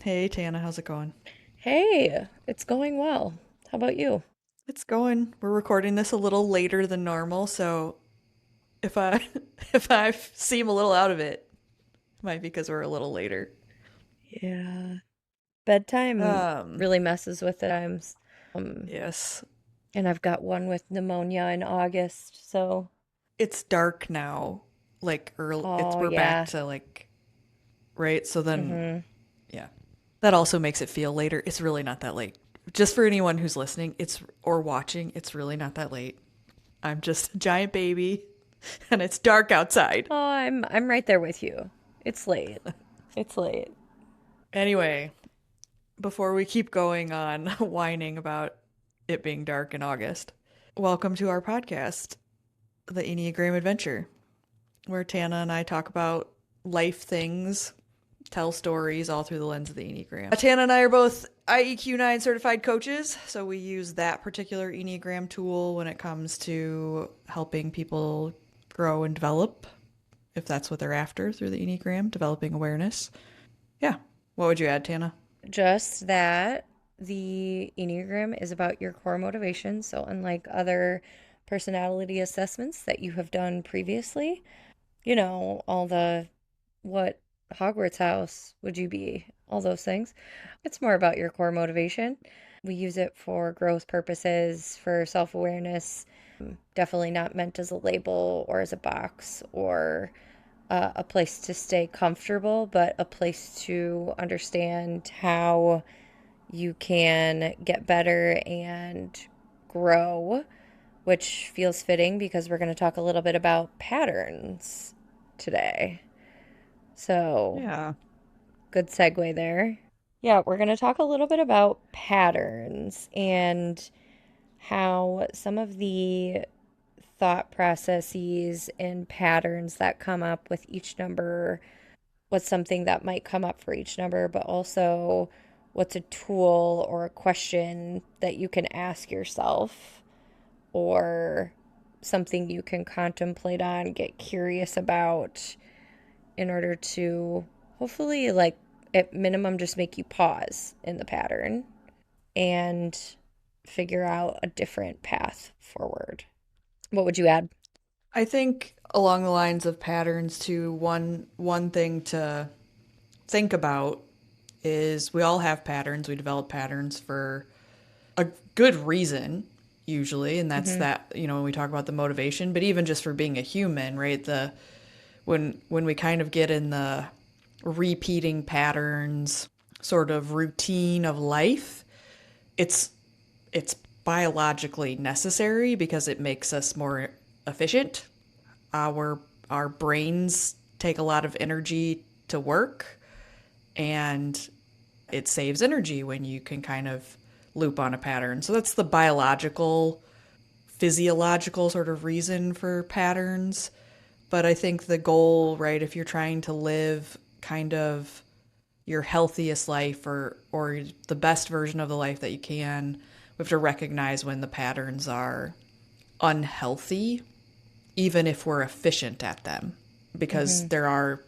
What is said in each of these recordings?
Hey Tana, how's it going? Hey, it's going well. How about you? It's going. We're recording this a little later than normal, so if I if I seem a little out of it, it might be because we're a little later. Yeah. Bedtime Um, really messes with it times. yes. And I've got one with pneumonia in August, so It's dark now. Like early, it's oh we're back yeah. to like right, so then Mm-hmm. yeah. That also makes it feel later. It's really not that late. Just for anyone who's listening, it's or watching, it's really not that late. I'm just a giant baby and it's dark outside. Oh, I'm right there with you. It's late. It's late. Anyway, before we keep going on whining about it being dark in August, welcome to our podcast, The Enneagram Adventure, where Tana and I talk about life things, tell stories all through the lens of the Enneagram. Tana and I are both IEQ 9 certified coaches, so we use that particular Enneagram tool when it comes to helping people grow and develop, if that's what they're after through the Enneagram, developing awareness. Yeah. What would you add, Tana? Just that the Enneagram is about your core motivation. So unlike other personality assessments that you have done previously, all the what Hogwarts house would you be? All those things. It's more about your core motivation. We use it for growth purposes, for self-awareness. Definitely not meant as a label or as a box or a place to stay comfortable, but a place to understand how you can get better and grow, which feels fitting because we're going to talk a little bit about patterns today. So, Yeah. good segue there. Yeah, we're going to talk a little bit about patterns and how some of the thought processes and patterns that come up with each number, what's something that might come up for each number, but also what's a tool or a question that you can ask yourself or something you can contemplate on, get curious about in order to hopefully, like, at minimum, just make you pause in the pattern and figure out a different path forward. What would you add? I think along the lines of patterns too, one thing to think about is we all have patterns. We develop patterns for a good reason usually, and that's Mm-hmm. that, when we talk about the motivation, but even just for being a human, right? The when we kind of get in the repeating patterns sort of routine of life, it's it's biologically necessary because it makes us more efficient. Our brains take a lot of energy to work, and it saves energy when you can kind of loop on a pattern. So that's the biological, physiological sort of reason for patterns. But I think the goal, right, if you're trying to live kind of your healthiest life or the best version of the life that you can, we have to recognize when the patterns are unhealthy, even if we're efficient at them, because Mm-hmm. there are,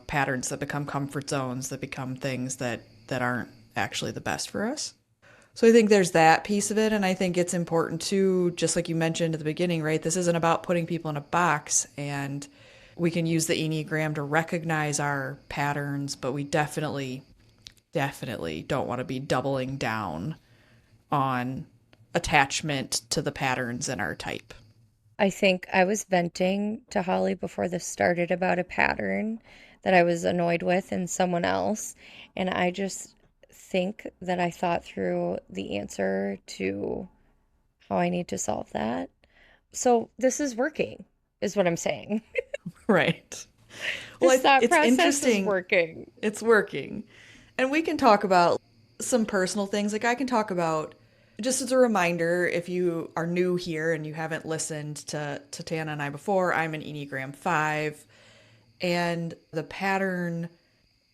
patterns that become comfort zones, that become things that aren't actually the best for us. So I think there's that piece of it, and I think it's important too, just like you mentioned at the beginning, right? This isn't about putting people in a box, and we can use the Enneagram to recognize our patterns, but we definitely don't want to be doubling down on attachment to the patterns in our type. I think I was venting to Holly before this started about a pattern that I was annoyed with in someone else. And I just think that I thought through the answer to how I need to solve that. So this is working, is what I'm saying. Right. Well, This thought it's process is interesting. working. It's working. And we can talk about some personal things. Like I can talk about, just as a reminder, if you are new here and you haven't listened to Tana and I before, I'm an Enneagram 5. And the pattern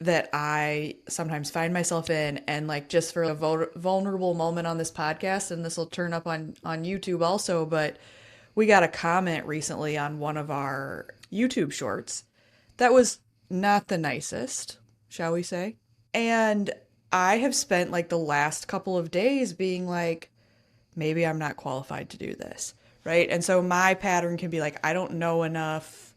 that I sometimes find myself in, and like just for a vulnerable moment on this podcast, and this will turn up on YouTube also, but we got a comment recently on one of our YouTube shorts that was not the nicest, shall we say. And I have spent like the last couple of days being like, maybe I'm not qualified to do this, right? And so my pattern can be like, I don't know enough.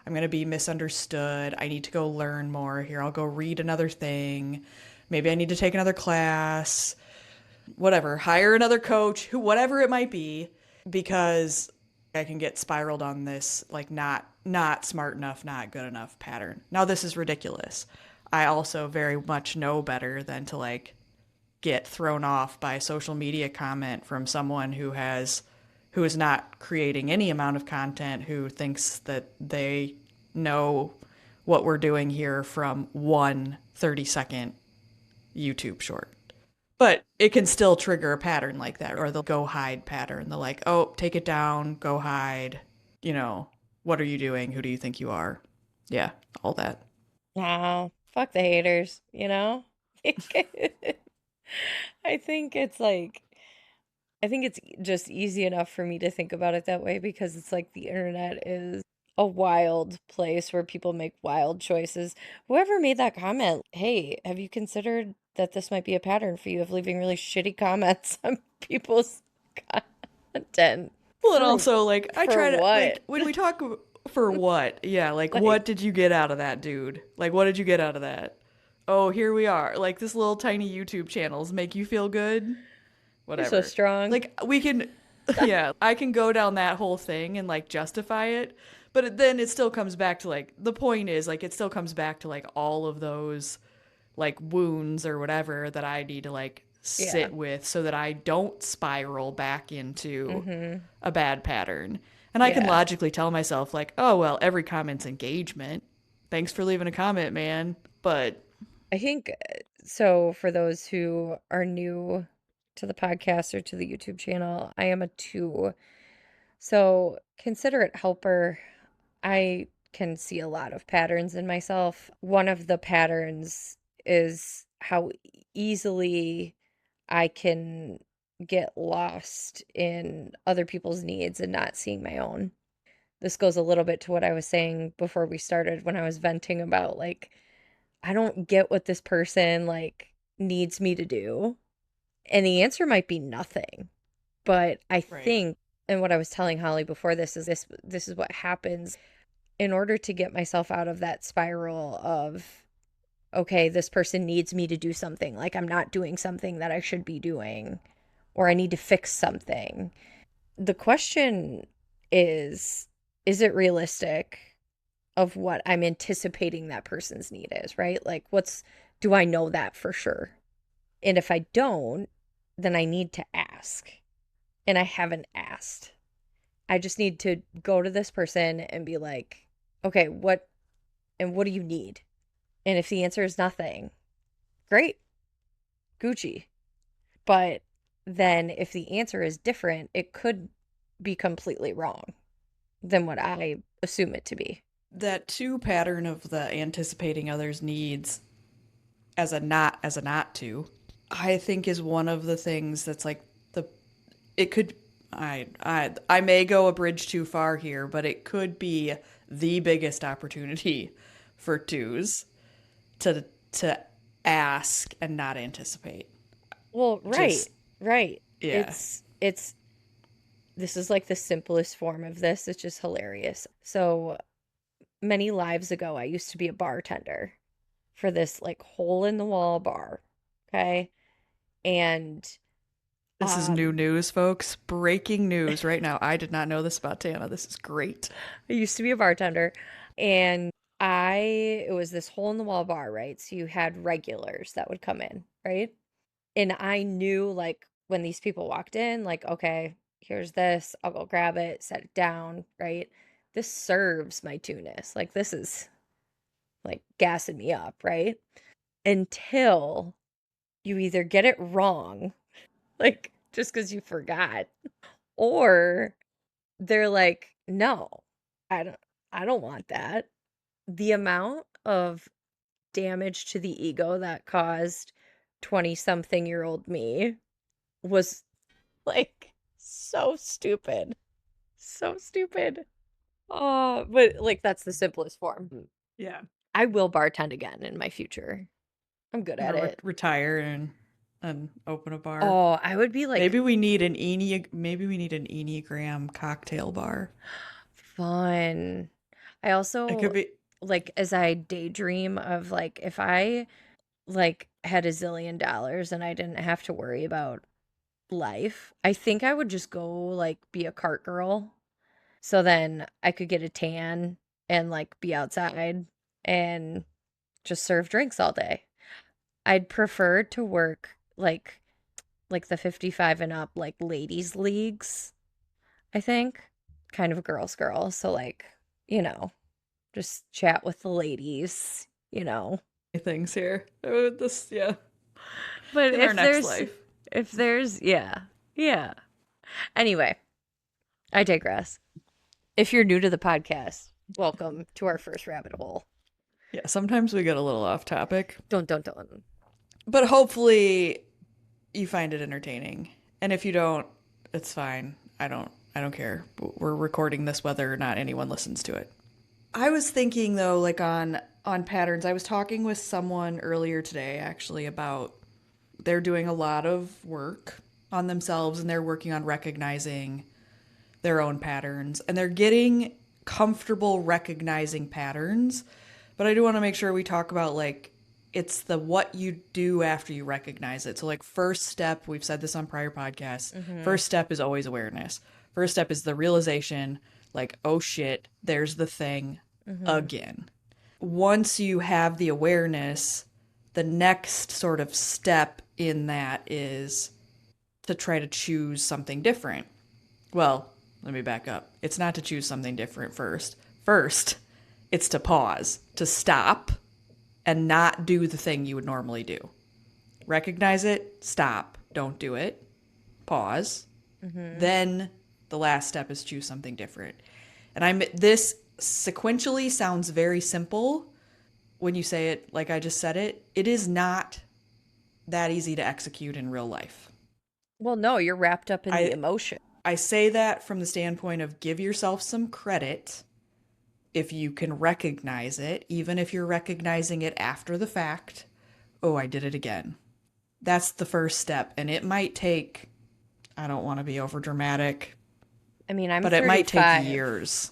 I'm going to be misunderstood. I need to go learn more. Here, I'll go read another thing. Maybe I need to take another class, whatever, hire another coach, who, whatever it might be, because I can get spiraled on this like not smart enough, not good enough pattern. Now this is ridiculous. I also very much know better than to like get thrown off by a social media comment from someone who is not creating any amount of content, who thinks that they know what we're doing here from one 30-second YouTube short. But it can still trigger a pattern like that, or the go hide pattern. The like, oh, take it down, go hide. You know, what are you doing? Who do you think you are? Yeah, all that. Nah, fuck the haters, you know? I think it's like, I think it's just easy enough for me to think about it that way because it's like the internet is a wild place where people make wild choices. Whoever made that comment, hey, have you considered that this might be a pattern for you of leaving really shitty comments on people's content? Well, and For also like I for try to what? like when we talk for what? Yeah, like Like, what did you get out of that, dude? Like what did you get out of that? Oh, here we are. Like this little tiny YouTube channels make you feel good? you're so Whatever. strong. Like we can yeah, I can go down that whole thing and like justify it, but then it still comes back to like the point is like it still comes back to like all of those like wounds or whatever that I need to like Yeah. sit with so that I don't spiral back into Mm-hmm. a bad pattern. And I can Yeah. logically tell myself like, "Oh, well, every comment's engagement. Thanks for leaving a comment, man." But I think so for those who are new to the podcast or to the YouTube channel, I am a two. So, considerate helper, I can see a lot of patterns in myself. One of the patterns is how easily I can get lost in other people's needs and not seeing my own. This goes a little bit to what I was saying before we started when I was venting about like I don't get what this person like needs me to do. And the answer might be nothing. But I right. think, and what I was telling Holly before this is what happens in order to get myself out of that spiral of okay, this person needs me to do something, like I'm not doing something that I should be doing, or I need to fix something. The question is it realistic of what I'm anticipating that person's need is, right? Like do I know that for sure? And if I don't, then I need to ask. And I haven't asked. I just need to go to this person and be like, okay, what do you need? And if the answer is nothing, great, Gucci. But then if the answer is different, it could be completely wrong than what I assume it to be. That two pattern of the anticipating others' needs as a not to, I think is one of the things that's like the it could I may go a bridge too far here, but it could be the biggest opportunity for twos to ask and not anticipate. Well, right, Just right. yeah. It's this is like the simplest form of this. It's just hilarious. So many lives ago, I used to be a bartender for this like hole in the wall bar. Okay. And This is new um news, folks. Breaking news right now. I did not know this about Tana. This is great. I used to be a bartender and it was this hole in the wall bar, right? So you had regulars that would come in, right? And I knew like when these people walked in, like, okay, here's this, I'll go grab it, set it down, right? This serves my tuness. Like, this is like gassing me up, right? Until you either get it wrong, like just because you forgot, or they're like, no, I don't, I don't want that. The amount of damage to the ego that caused 20 something year old me was like so stupid. So stupid. Oh, but like that's the simplest form. Yeah. I will bartend again in my future. I'm good at Or it. retire and open a bar. Oh, I would be like Maybe we need an Enneagram cocktail bar. fun. I It also could be like as I daydream of like if I like had a zillion dollars and I didn't have to worry about life, I think I would just go like be a cart girl. So then I could get a tan and like be outside and just serve drinks all day. I'd prefer to work like the 55 and up like ladies leagues, I think. Kind of a girl's girl. So like, you know, just chat with the ladies, you know. things here. This, yeah, But in our next life. if there's yeah. Yeah. Anyway, I digress. If you're new to the podcast, welcome to our first rabbit hole. Yeah, sometimes we get a little off topic, Don't. but hopefully you find it entertaining. And if you don't, it's fine. I don't care. We're recording this whether or not anyone listens to it. I was thinking though, like on patterns. I was talking with someone earlier today actually about they're doing a lot of work on themselves and they're working on recognizing their own patterns and they're getting comfortable recognizing patterns. But I do want to make sure we talk about like it's the what you do after you recognize it. So like first step, we've said this on prior podcasts. Mm-hmm. First step is always awareness. First step is the realization like oh shit, there's the thing Mm-hmm. again. Once you have the awareness, the next sort of step in that is to try to choose something different. Well, let me back up. It's not to choose something different first. First, it's to pause, to stop, and not do the thing you would normally do. Recognize it, stop, don't do it, pause. Mm-hmm. Then the last step is choose something different. And this sequentially sounds very simple when you say it like I just said it. It is not that easy to execute in real life. Well, no, you're wrapped up in the I emotion. I say that from the standpoint of give yourself some credit if you can recognize it, even if you're recognizing it after the fact. Oh, I did it again. That's the first step. And it might take, I don't want to be over dramatic, I mean, I'm but it might take 35. years.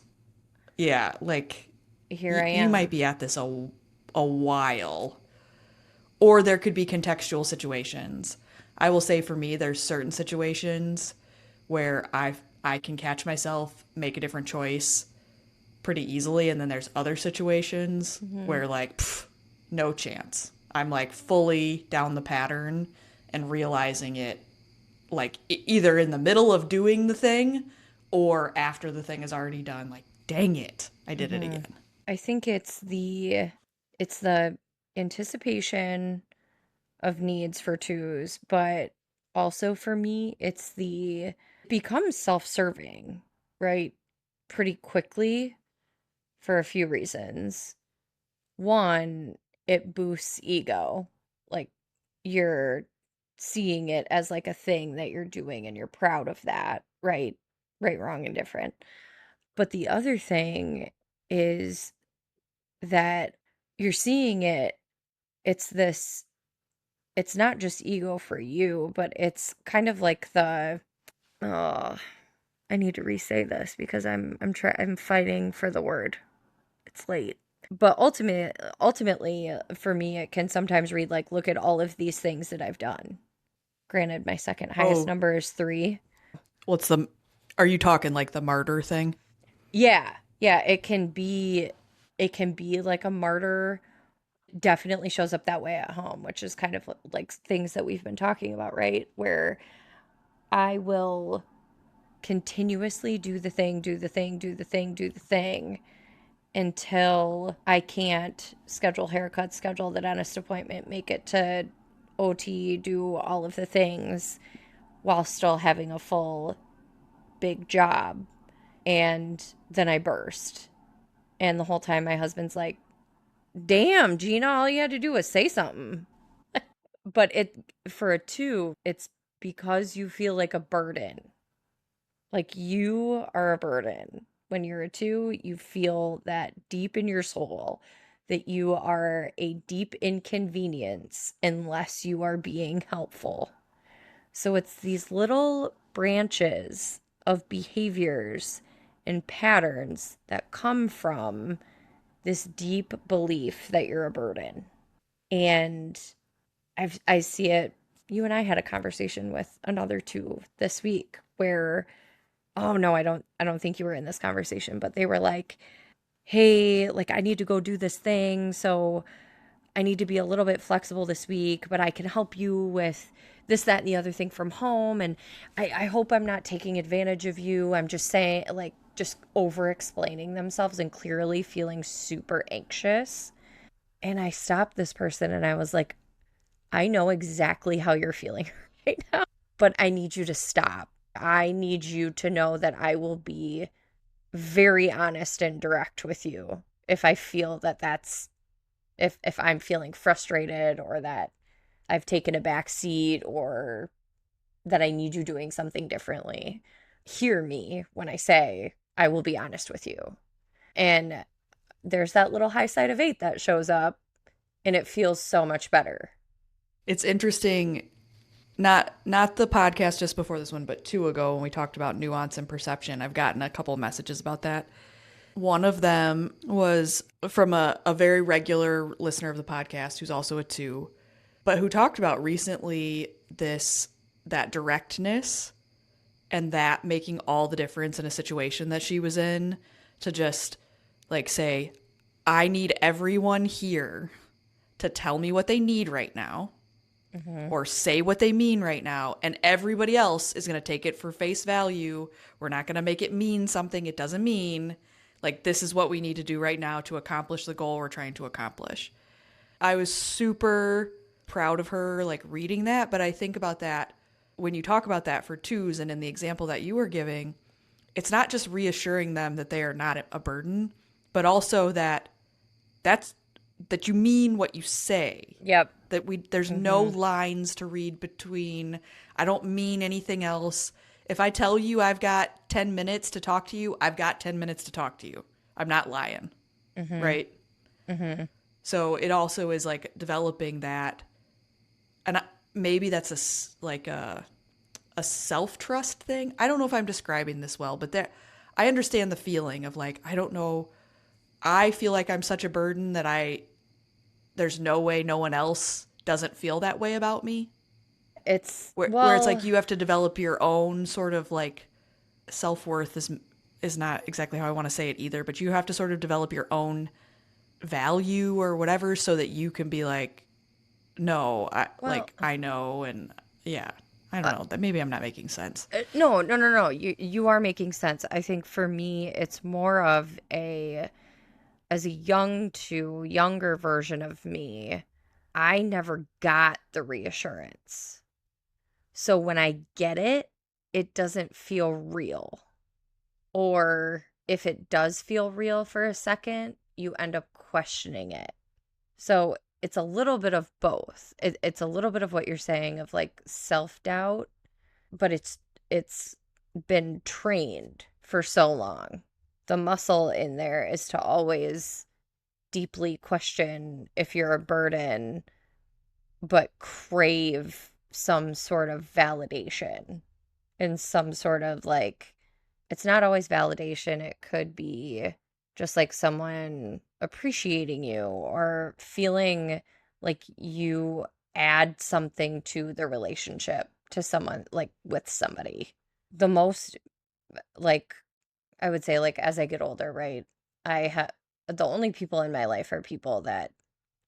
Yeah, like Here I you might am. be at this a while. Or there could be contextual situations. I will say for me, there's certain situations where I can catch myself, make a different choice pretty easily, and then there's other situations Mm-hmm. where like no chance. I'm like fully down the pattern and realizing it like either in the middle of doing the thing or after the thing is already done like dang it, I did it Mm-hmm. again. I think it's the anticipation of needs for twos, but also for me, it's the becomes self-serving, right? Pretty quickly for a few reasons. One, it boosts ego. Like you're seeing it as like a thing that you're doing and you're proud of that, right? Right, wrong, and different. But the other thing is that you're seeing it, it's this, it's not just ego for you, but it's kind of like the, oh, I need to re-say this because I'm fighting for the word. It's late. But ultimately, for me, it can sometimes read like, look at all of these things that I've done. Granted, my second highest Oh, number is 3. what's the are you talking like the martyr thing? Yeah, yeah, it can be like a martyr. Definitely shows up that way at home, which is kind of like things that we've been talking about, right? Where I will continuously do the thing, do the thing, do the thing, do the thing until I can't schedule haircuts, schedule the dentist appointment, make it to OT, do all of the things while still having a full big job. And then I burst. And the whole time my husband's like, damn, Gina, all you had to do was say something. But it, for a 2, it's because you feel like a burden. Like you are a burden. When you're a 2, you feel that deep in your soul that you are a deep inconvenience unless you are being helpful. So it's these little branches of behaviors and patterns that come from this deep belief that you're a burden. And I see it. You and I had a conversation with another two this week where, oh no, I don't think you were in this conversation, but they were like, "Hey, like I need to go do this thing, so I need to be a little bit flexible this week, but I can help you with this, that, and the other thing from home. And I hope I'm not taking advantage of you. I'm just saying, like, just over explaining themselves and clearly feeling super anxious." And I stopped this person and I was like, I know exactly how you're feeling right now, but I need you to stop. I need you to know that I will be very honest and direct with you if I feel that that's if I'm feeling frustrated or that I've taken a back seat or that I need you doing something differently. Hear me when I say I will be honest with you. And there's that little high side of 8 that shows up and it feels so much better. It's interesting, not the podcast just before this one, but two ago when we talked about nuance and perception. I've gotten a couple of messages about that. One of them was from a very regular listener of the podcast who's also a two, but who talked about recently this that directness and that making all the difference in a situation that she was in, to just like say, I need everyone here to tell me what they need right now Mm-hmm. or say what they mean right now, and everybody else is going to take it for face value. We're not going to make it mean something it doesn't mean. Like, this is what we need to do right now to accomplish the goal we're trying to accomplish. I was super proud of her, like, reading that, but I think about that when you talk about that for twos, and in the example that you were giving, it's not just reassuring them that they are not a burden, but also that's that you mean what you say. Yep. That there's no Mm-hmm. lines to read between. I don't mean anything else. If I tell you I've got 10 minutes to talk to you, I've got 10 minutes to talk to you. I'm not lying, Mm-hmm. right? Mm-hmm. So it also is like developing that, and maybe that's like a self trust thing. I don't know if I'm describing this well, but there, I understand the feeling of like, I don't know. I feel like I'm such a burden that there's no way no one else doesn't feel that way about me. It's, Where it's well, like you have to develop your own sort of like self worth is not exactly how I want to say it either, but you have to sort of develop your own value or whatever so that you can be like, no, well, I know, and yeah, I don't know that maybe I'm not making sense. no, no, no, no. You are making sense. I think for me, it's more of a as a younger version of me. I never got the reassurance. So when I get it, it doesn't feel real. Or if it does feel real for a second, you end up questioning it. So it's a little bit of both. It's a little bit of what you're saying of like self-doubt, but it's been trained for so long. The muscle in there is to always deeply question if you're a burden, but crave some sort of validation and some sort of like, it's not always validation. It could be just like someone appreciating you or feeling like you add something to the relationship to someone, like with somebody. The most, like, I would say, like, as I get older, right? I have the only people in my life are people that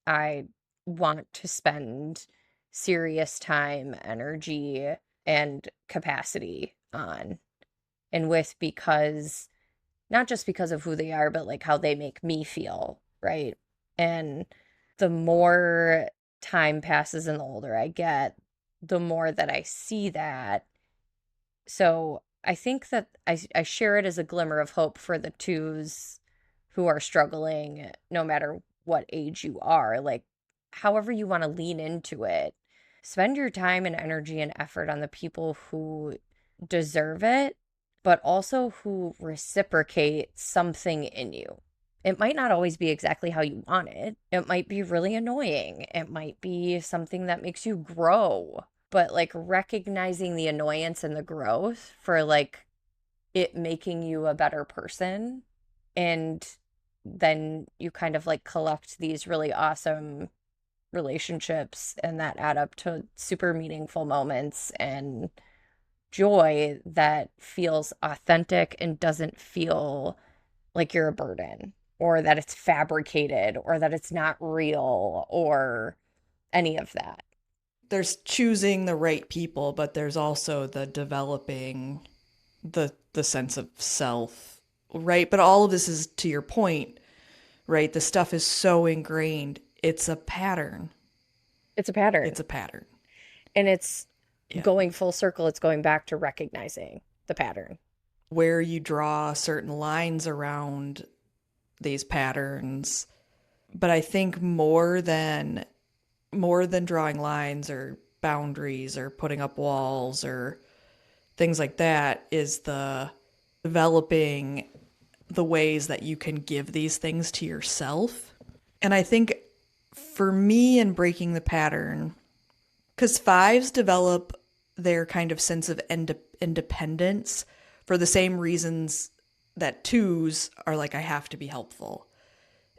I want to spend serious time, energy, and capacity on and with, because not just because of who they are, but like how they make me feel, right? And the more time passes and the older I get, the more that I see that. So I think that I share it as a glimmer of hope for the twos who are struggling, no matter what age you are. Like, however you want to lean into it, spend your time and energy and effort on the people who deserve it, but also who reciprocate something in you. It might not always be exactly how you want it. It might be really annoying. It might be something that makes you grow. But like recognizing the annoyance and the growth for like it making you a better person. And then you kind of like collect these really awesome relationships and that add up to super meaningful moments and joy that feels authentic and doesn't feel like you're a burden or that it's fabricated or that it's not real or any of that. There's choosing the right people, but there's also the developing the sense of self, right? But all of this is to your point, right? The stuff is so ingrained. It's a pattern. It's a pattern. It's a pattern. And it's Yeah. going full circle. It's going back to recognizing the pattern. Where you draw certain lines around these patterns. But I think more than drawing lines or boundaries or putting up walls or things like that is the developing the ways that you can give these things to yourself. And I think for me in breaking the pattern, because fives develop their kind of sense of independence for the same reasons that twos are like, I have to be helpful.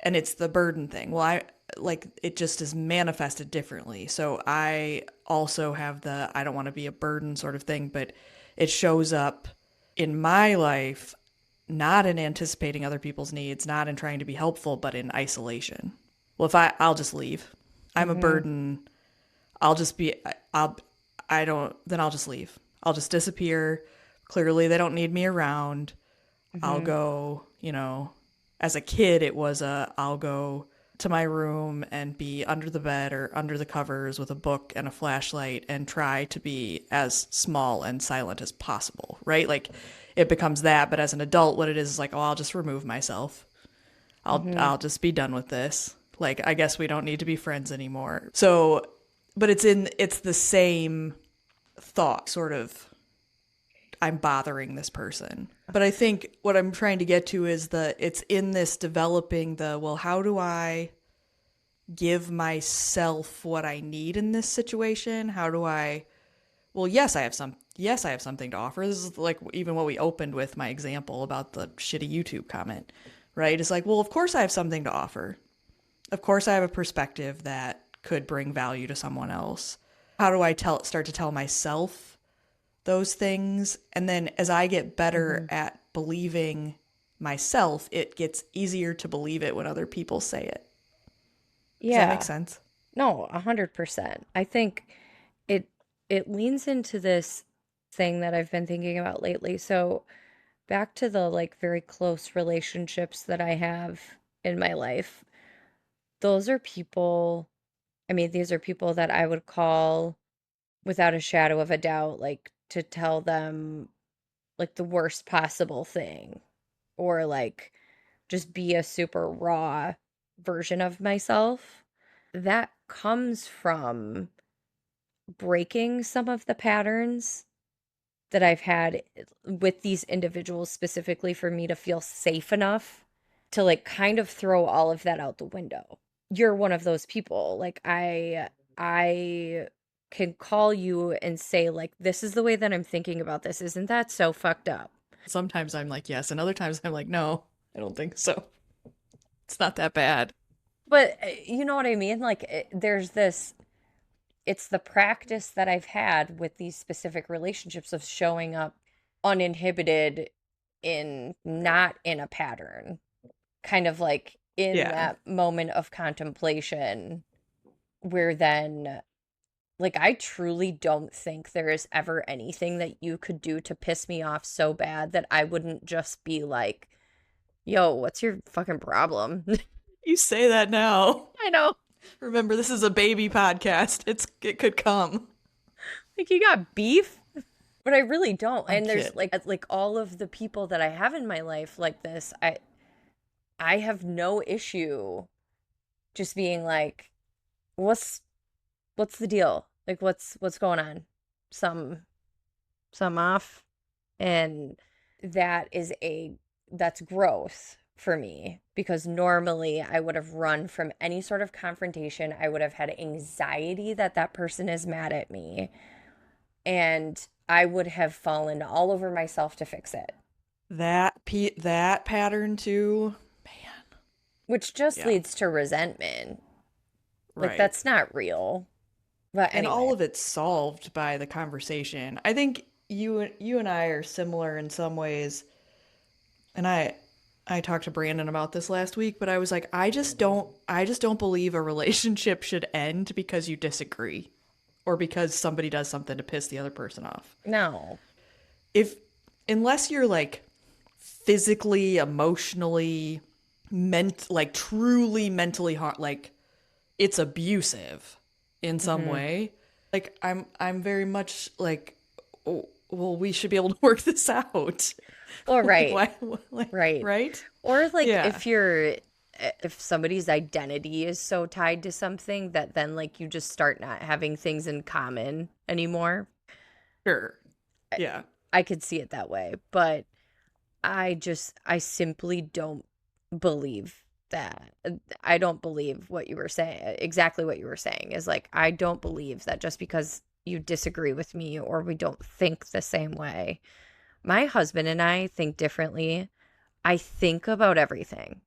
And it's the burden thing. Well, I like it just is manifested differently. So I also have the I don't want to be a burden sort of thing, but it shows up in my life not in anticipating other people's needs, not in trying to be helpful, but in isolation. Well, if I'll just leave. I'm a Mm-hmm. burden. I'll just be I'll I don't then I'll just leave. I'll just disappear. Clearly they don't need me around. I'll Mm-hmm. go, as a kid, it was I'll go to my room and be under the bed or under the covers with a book and a flashlight and try to be as small and silent as possible, right? Like it becomes that, but as an adult, what it is like, oh, I'll just remove myself. I'll Mm-hmm. I'll just be done with this. Like I guess we don't need to be friends anymore. So, but it's the same thought sort of I'm bothering this person. But I think what I'm trying to get to is it's in this developing well, how do I give myself what I need in this situation? How do I well, yes, I have something to offer. This is like even what we opened with my example about the shitty YouTube comment, right? It's like, well, of course I have something to offer. Of course I have a perspective that could bring value to someone else. How do I start to tell myself those things? And then as I get better Mm-hmm. at believing myself, it gets easier to believe it when other people say it. Does that make Yeah. sense? No, 100%. I think it it leans into this thing that I've been thinking about lately. So back to the like very close relationships that I have in my life. Those are people, I mean, these are people that I would call without a shadow of a doubt, like to tell them like the worst possible thing or like just be a super raw version of myself. That comes from breaking some of the patterns that I've had with these individuals specifically for me to feel safe enough to like kind of throw all of that out the window. You're one of those people. Like I can call you and say like this is the way that I'm thinking about this. Isn't that so fucked up? Sometimes I'm like, yes, and other times I'm like, no, I don't think so. It's not that bad. But you know what I mean? Like there's this it's the practice that I've had with these specific relationships of showing up uninhibited in not in a pattern, kind of like in Yeah. that moment of contemplation where then like I truly don't think there is ever anything that you could do to piss me off so bad that I wouldn't just be like, "Yo, what's your fucking problem?" You say that now. I know. Remember, this is a baby podcast. It could come. Like you got beef? But I really don't. I'm And there's kidding. like all of the people that I have in my life like this, I have no issue just being like, what's what's the deal? Like what's going on? Some some off. And that is a that's growth for me because normally I would have run from any sort of confrontation. I would have had anxiety that that person is mad at me, and I would have fallen all over myself to fix it, That pattern too, man. which just Yeah, leads to resentment. Like, right. that's not real. But And anyway, all of it's solved by the conversation. I think you and I are similar in some ways. And I talked to Brandon about this last week, but I was like, I just don't believe a relationship should end because you disagree or because somebody does something to piss the other person off. no. If Unless you're like physically, emotionally, like truly mentally like it's abusive in some Hmm. way, like I'm very much like, oh, well, we should be able to work this out. Well, Like, right, why, like, right. right? Or like Yeah, if somebody's identity is so tied to something that then like you just start not having things in common anymore. sure. I, Yeah. I could see it that way, but I simply don't believe that. I don't believe what you were saying, exactly what you were saying is like, I don't believe that just because you disagree with me or we don't think the same way. My husband and I think differently. I think about everything,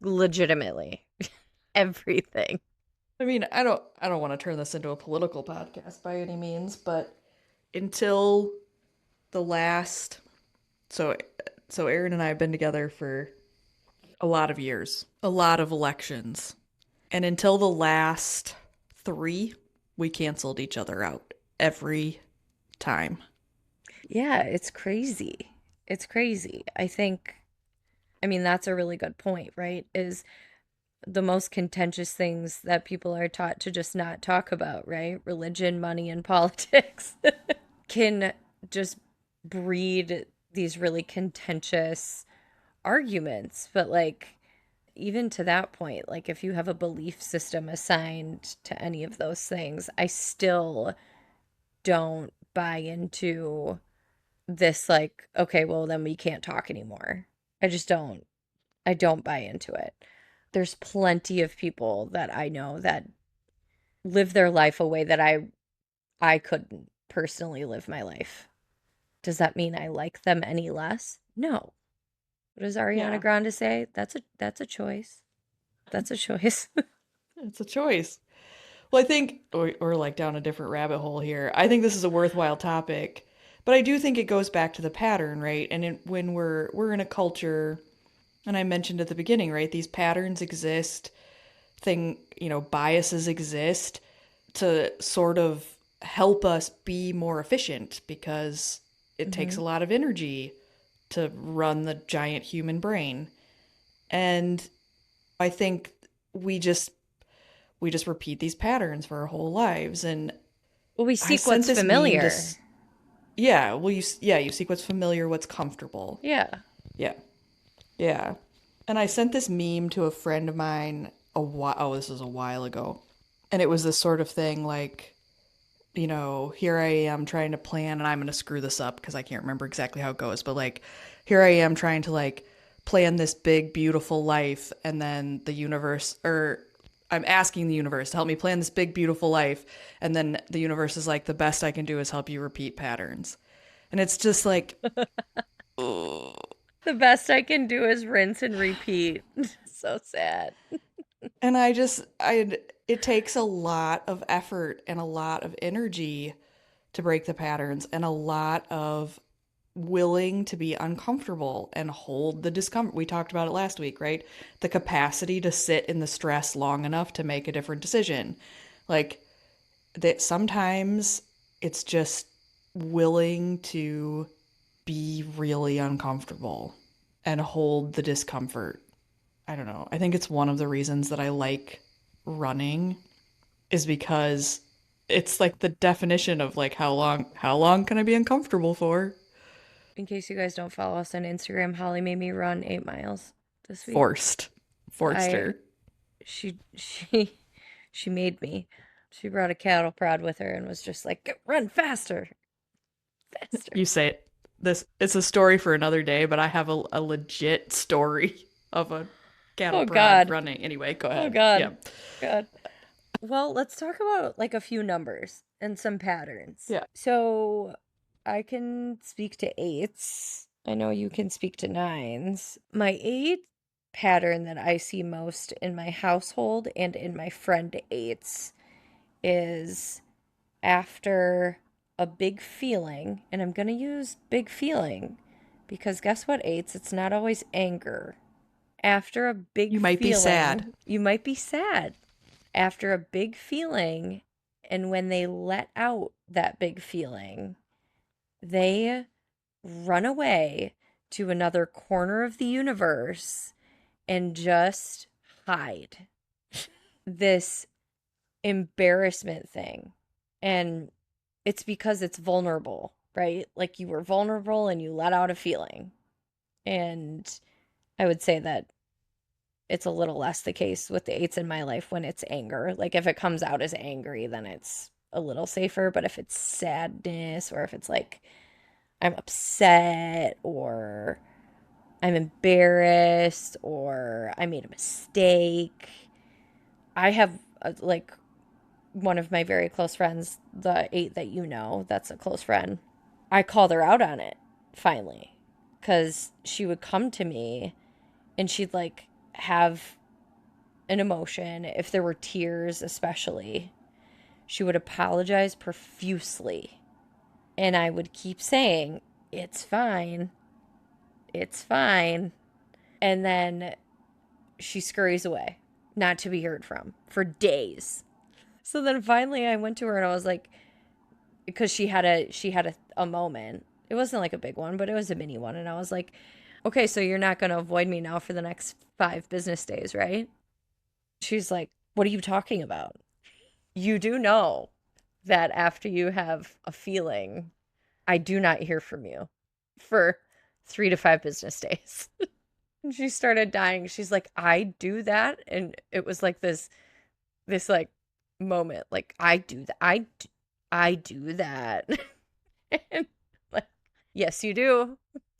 legitimately, everything. I mean, I don't want to turn this into a political podcast by any means, but until the last so so Aaron and I have been together for a lot of years, a lot of elections. And until the last 3, we canceled each other out every time. Yeah, it's crazy. It's crazy. I mean, that's a really good point, right? Is the most contentious things that people are taught to just not talk about, right? Religion, money, and politics can just breed these really contentious arguments. But, like, even to that point, like, if you have a belief system assigned to any of those things, I still don't buy into this, like, okay, well, then we can't talk anymore. I just don't. I don't buy into it. There's plenty of people that I know that live their life a way that I couldn't personally live my life. Does that mean I like them any less? No. What does Ariana Yeah, Grande say? That's a choice. That's a choice. it's a choice. Well, I think or like down a different rabbit hole here. I think this is a worthwhile topic, but I do think it goes back to the pattern, right? And when we're in a culture, and I mentioned at the beginning, right? These patterns exist, biases exist to sort of help us be more efficient because it takes Hmm. a lot of energy to run the giant human brain. And I think we just we just repeat these patterns for our whole lives. And Well, we I seek sent what's this meme to familiar. yeah, well you seek what's familiar, what's comfortable. Yeah. Yeah. Yeah. And I sent this meme to a friend of mine this was a while ago. And it was this sort of thing like, here I am trying to plan, and I'm going to screw this up because I can't remember exactly how it goes, but like, here I am trying to like plan this big, beautiful life, and then the universe, or I'm asking the universe to help me plan this big, beautiful life, and then the universe is like, the best I can do is help you repeat patterns. And it's just like, ugh. The best I can do is rinse and repeat. So sad. And it takes a lot of effort and a lot of energy to break the patterns and a lot of willing to be uncomfortable and hold the discomfort. We talked about it last week, right? The capacity to sit in the stress long enough to make a different decision. Like that sometimes it's just willing to be really uncomfortable and hold the discomfort. I don't know. I think it's one of the reasons that I like running is because it's like the definition of like how long can I be uncomfortable for? In case you guys don't follow us on Instagram, Holly made me run 8 miles this week. Forced. Forced I her. she she made me. She brought a cattle prod with her and was just like, run faster, faster. You say it. This it's a story for another day, but I have a legit story. of a cattle Oh prod God. running. Anyway, go Oh ahead. God. Yeah. God. Well, let's talk about like a few numbers and some patterns. Yeah. So I can speak to eights. I know you can speak to nines. My eight pattern that I see most in my household and in my friend eights is after a big feeling, and I'm going to use big feeling because guess what, eights? It's not always anger. After a big You might be sad. feeling, you might be sad. After a big feeling, and when they let out that big feeling, they run away to another corner of the universe and just hide. This embarrassment thing. And it's because it's vulnerable, right? Like you were vulnerable and you let out a feeling. And I would say that it's a little less the case with the eights in my life when it's anger. Like if it comes out as angry, then it's a little safer. But if it's sadness or if it's like I'm upset or I'm embarrassed or I made a mistake, I have like one of my very close friends, the eight that you know, that's a close friend. I called her out on it finally because she would come to me and she'd like have an emotion, if there were tears, especially, she would apologize profusely. And I would keep saying, it's fine, it's fine. And then she scurries away, not to be heard from for days. So then finally I went to her and I was like, because she had a moment. It wasn't like a big one, but it was a mini one. And I was like, okay, so you're not going to avoid me now for the next 5 business days, right? She's like, what are you talking about? You do know that after you have a feeling, I do not hear from you for 3 to 5 business days. And she started dying. She's like, I do that. And it was like this like moment, like I do that. I do that. And like, yes, you do.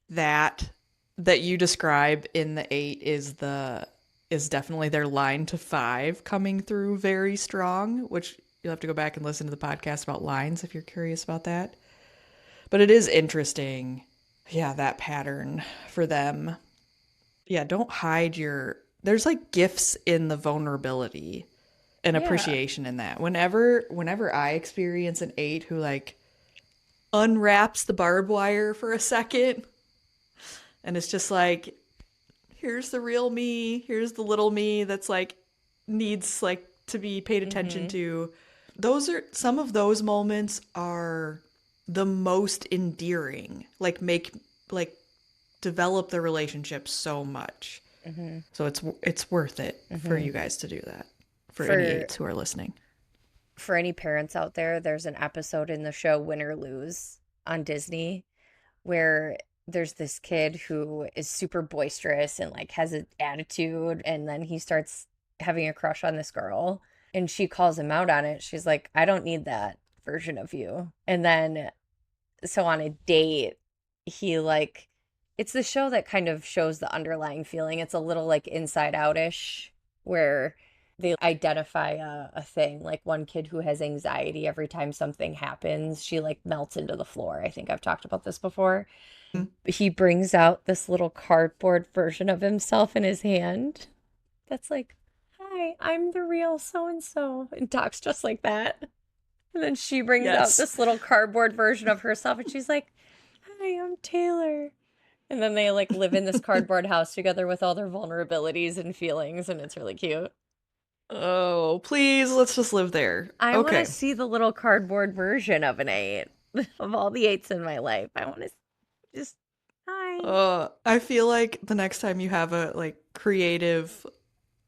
That that you describe in the eight is definitely their line to five coming through very strong, which you'll have to go back and listen to the podcast about lines if you're curious about that. But it is interesting. Yeah, that pattern for them. Yeah, don't hide your there's like gifts in the vulnerability and Yeah. appreciation in that. Whenever I experience an eight who like unwraps the barbed wire for a second and it's just like here's the real me, here's the little me that's like needs like to be paid attention Mm-hmm. to. Those are some of those moments are the most endearing. Like develop the relationship so much. Mm-hmm. So it's worth it for Mm-hmm. you guys to do that. For any For eights who are listening. for any parents out there, there's an episode in the show Win or Lose on Disney where there's this kid who is super boisterous and like has an attitude, and then he starts having a crush on this girl and she calls him out on it. She's like, I don't need that version of you. And then so on a date, he like it's the show that kind of shows the underlying feeling. It's a little like inside outish where they identify a thing. Like one kid who has anxiety every time something happens, she like melts into the floor. I think I've talked about this before. He brings out this little cardboard version of himself in his hand that's like, hi, I'm the real so and so, and talks just like that. And then she brings out Yes. this little cardboard version of herself and she's like, hi, I'm Taylor. And then they like live in this cardboard house together with all their vulnerabilities and feelings, and it's really cute. Oh, please, let's just live there. I want to Okay. see the little cardboard version of an eight of all the eights in my life. I want to just, hi. I feel like the next time you have a like creative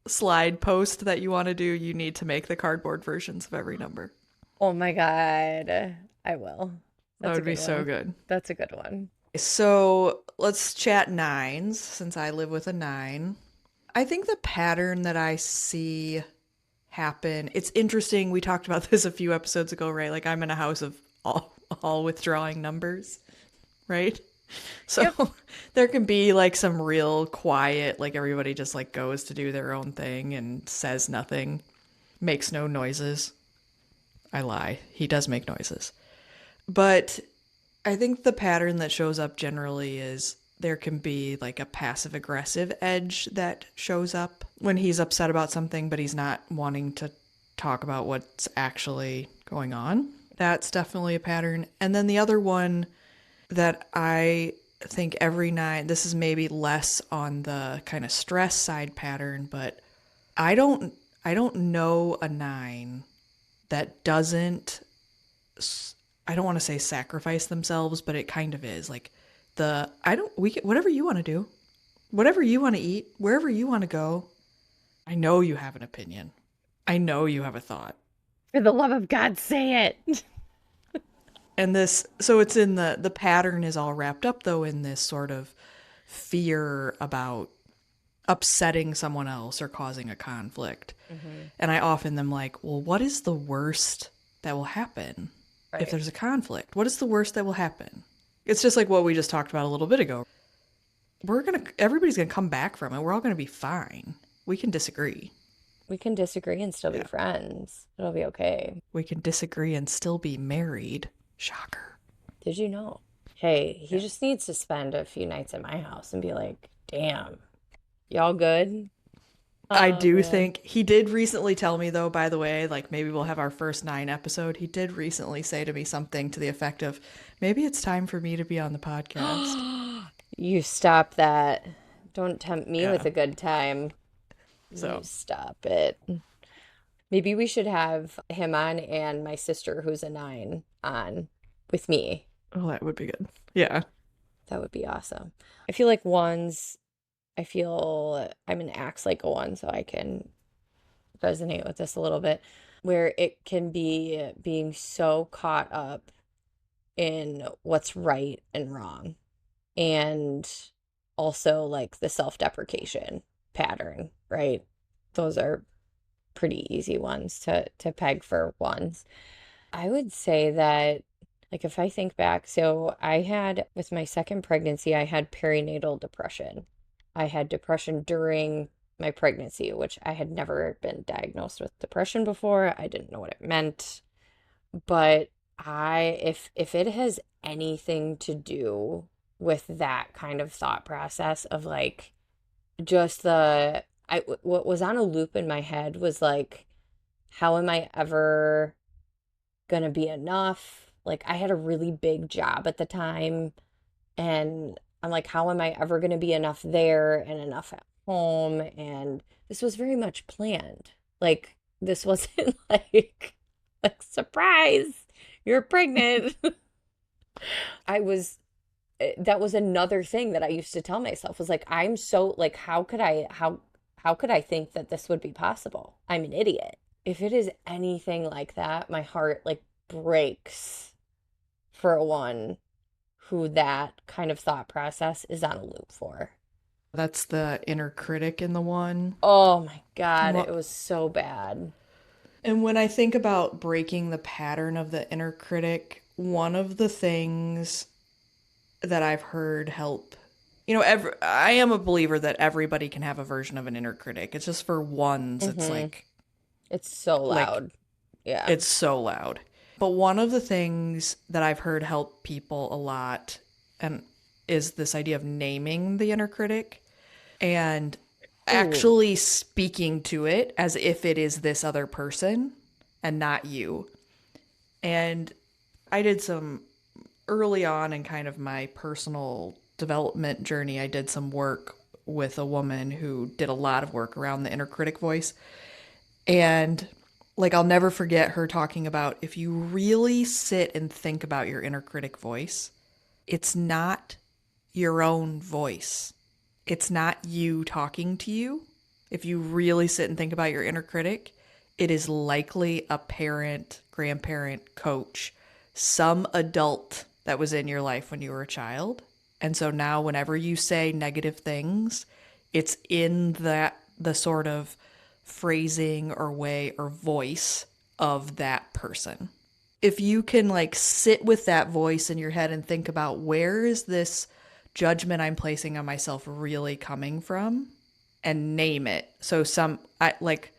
slide post that you want to do, you need to make the cardboard versions of every number. Oh my God. I will. That That's a would be good so one. good. That's a good one. So let's chat nines since I live with a nine. I think the pattern that I see happen, it's interesting. We talked about this a few episodes ago, right? Like I'm in a house of all withdrawing numbers, right? So Yep. there can be like some real quiet, like everybody just like goes to do their own thing and says nothing, makes no noises. I lie. He does make noises. But I think the pattern that shows up generally is there can be like a passive aggressive edge that shows up when he's upset about something, but he's not wanting to talk about what's actually going on. That's definitely a pattern. And then the other one that I think every night, this is maybe less on the kind of stress side pattern, but I don't I don't know a nine that doesn't, I don't want to say sacrifice themselves, but it kind of is like the I don't we whatever you want to do, whatever you want to eat, wherever you want to go. I know you have an opinion. I know you have a thought. For the love of God, say it. And this, so it's in the pattern is all wrapped up though in this sort of fear about upsetting someone else or causing a conflict. Mm-hmm. And I often am like, well, what is the worst that will happen if Right. there's a conflict? What is the worst that will happen? It's just like what we just talked about a little bit ago. Everybody's gonna come back from it. We're all gonna be fine. We can disagree. We can disagree and still be Yeah. friends. It'll be okay. We can disagree and still be married. Shocker. Did you know? Hey, he Yeah. just needs to spend a few nights at my house and be like, damn, y'all good? I Oh, do man. think he did recently tell me, though, by the way, like maybe we'll have our first nine episode. He did recently say to me something to the effect of, maybe it's time for me to be on the podcast. You stop that. Don't tempt me with Yeah. a good time. You So, stop it. Maybe we should have him on and my sister, who's a nine, on with me. oh, that would be good. Yeah. That would be awesome. I feel like ones, I feel I'm an acts like a one, so I can resonate with this a little bit, where it can be being so caught up in what's right and wrong, and also like the self-deprecation pattern, right? Those are pretty easy ones to peg for ones. I would say that, like, if I think back, so I had, with my second pregnancy, I had perinatal depression. I had depression during my pregnancy, which I had never been diagnosed with depression before. I didn't know what it meant. But if it has anything to do with that kind of thought process of like just what was on a loop in my head was like, how am I ever gonna be enough? Like, I had a really big job at the time, and I'm like, how am I ever gonna be enough there and enough at home? And this was very much planned. Like, this wasn't like surprise, you're pregnant. I was that was another thing that I used to tell myself was like, I'm so like, how could I think that this would be possible? I'm an idiot. If it is anything like that, my heart like breaks for one who that kind of thought process is on a loop for. That's the inner critic in the one. Oh my God, And it was so bad. when I think about breaking the pattern of the inner critic, one of the things that I've heard help, I am a believer that everybody can have a version of an inner critic. It's just for ones, it's Mm-hmm. like It's so like loud. Yeah. it's so loud. But one of the things that I've heard help people a lot and is this idea of naming the inner critic and Ooh. actually speaking to it as if it is this other person and not you. And I did some early on in kind of my personal development journey, I did some work with a woman who did a lot of work around the inner critic voice. And like, I'll never forget her talking about if you really sit and think about your inner critic voice, it's not your own voice. It's not you talking to you. If you really sit and think about your inner critic, it is likely a parent, grandparent, coach, some adult that was in your life when you were a child. And so now, whenever you say negative things, it's in the sort of phrasing or way or voice of that person. If you can like sit with that voice in your head and think about where is this judgment I'm placing on myself really coming from, and name it. So I like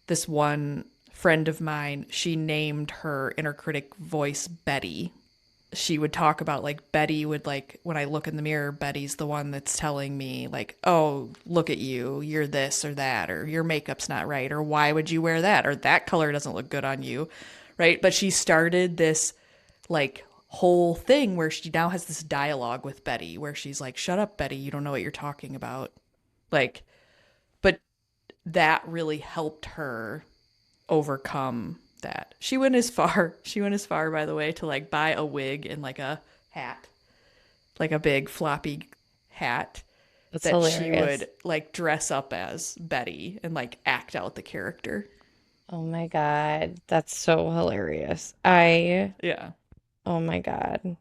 this one friend of mine, she named her inner critic voice Betty. She would talk about like Betty would like when I look in the mirror, Betty's the one that's telling me like, "Oh, look at you. You're this or that, or your makeup's not right, or why would you wear that, or that color doesn't look good on you." Right? But she started this like whole thing where she now has this dialogue with Betty where she's like, "Shut up, Betty. You don't know what you're talking about." Like, but that really helped her overcome that. She went as far by the way to like buy a wig and like a hat, like a big floppy hat That's that she hilarious. would like dress up as Betty and like act out the character. Oh my God. That's so hilarious. Yeah. Oh my God.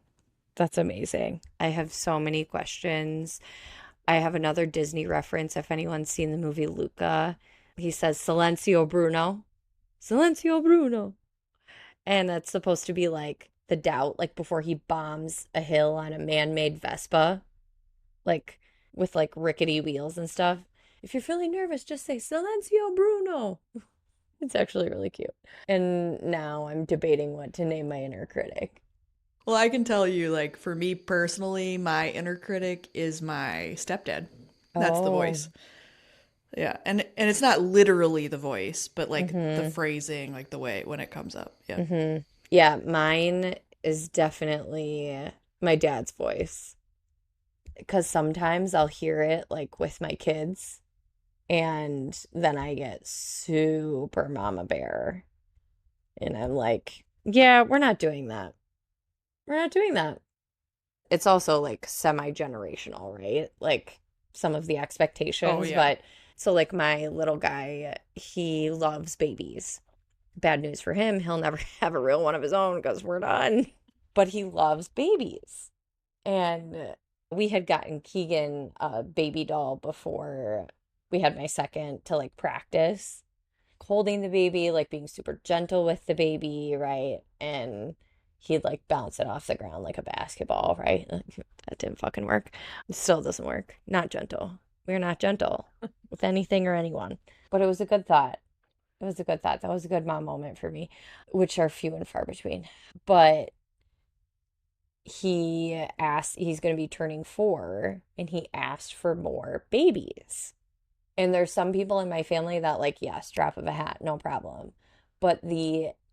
That's amazing. I have so many questions. I have another Disney reference. If anyone's seen the movie Luca, he says Silencio Bruno. Silencio Bruno. And that's supposed to be like the doubt, like before he bombs a hill on a man-made Vespa, like with like rickety wheels and stuff. If you're feeling nervous, just say Silencio Bruno. It's actually really cute. And now I'm debating what to name my inner critic. Well, I can tell you, like, for me personally, my inner critic is my stepdad. That's the Oh, voice. Yeah. And it's not literally the voice, but like the mm-hmm. phrasing, like the way when it comes up. Yeah. Mm-hmm. Yeah, mine is definitely my dad's voice. Because sometimes I'll hear it like with my kids, and then I get super mama bear. And I'm like, yeah, we're not doing that. We're not doing that. It's also like semi-generational, right? Like some of the Oh, expectations, yeah. but so like my little guy, he loves babies. Bad news for him, he'll never have a real one of his own because we're done. But he loves babies. And we had gotten Keegan a baby doll before we had my second to like practice holding the baby, like being super gentle with the baby, right? And he'd like bounce it off the ground like a basketball, right? Like, that didn't fucking work. It still doesn't work. Not gentle. We're not gentle with anything or anyone. But it was a good thought. It was a good thought. That was a good mom moment for me, which are few and far between. But he's going to be turning 4 and he asked for more babies. And there's some people in my family that like, yes, drop of a hat, no problem. But